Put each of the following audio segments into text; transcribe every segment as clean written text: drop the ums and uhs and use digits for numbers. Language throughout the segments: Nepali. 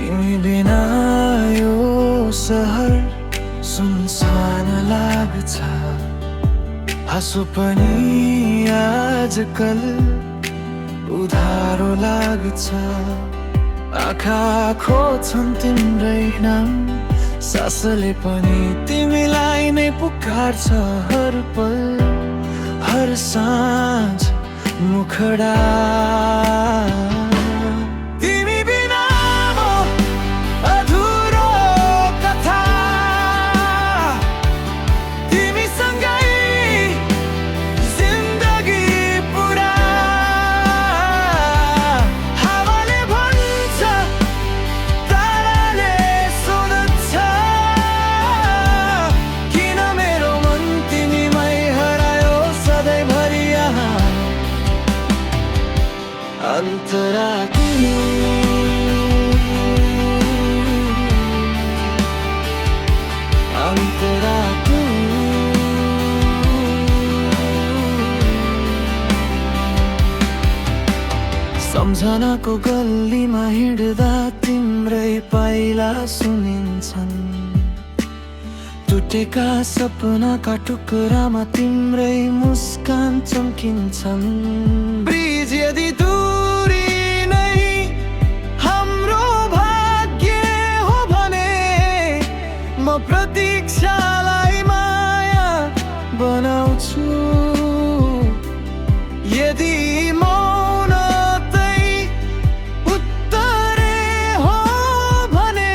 तिमी बिना यो सहर सुनसान लाग्छ। हाँसो पनि आजकल उधारो लाग्छ। आँखा खोज्छन् तिम्रै नाम, सासले पनि तिमीलाई नै पुकार्छ। हर पल हर साँझ मुखडा। तिमी बिना म अधुरो कथा, तिमीसँगै जिन्दगी पुरा। हावाले भन्छ, ताराले सोध्छ, किन मेरो मन तिमीमै हरायो सधैँभरि यहाँ। अन्तरात्मा सम्झनाको गल्लीमा हिँड्दा तिम्रै पाइला सुनिन्छन्। टुटेका सपनाका टुक्रामा तिम्रै मुस्कान चम्किन्छन्। ब्रिज यदि दूरी नै हाम्रो भाग्य हो भने, म प्रतीक्षालाई माया बनाउँछु। यदि मौनतै उत्तरे हो भने,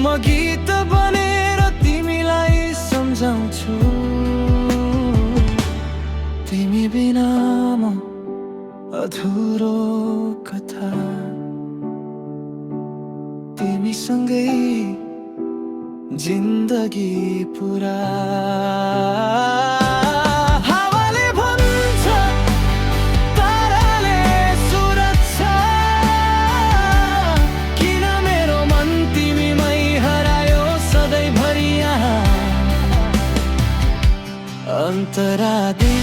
म गीत बनेर तिमीलाई सम्झाउँछु। तिमी बिना म अधुरो कथा, तिमीसँगै जिन्दगी पुरा। हावाले भन्छ, ताराले सोध्छ, किन मेरो मन तिमीमै हरायो सधैँभरि यहाँ। अन्तरात्मा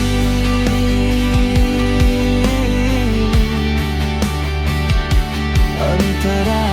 अन्तरा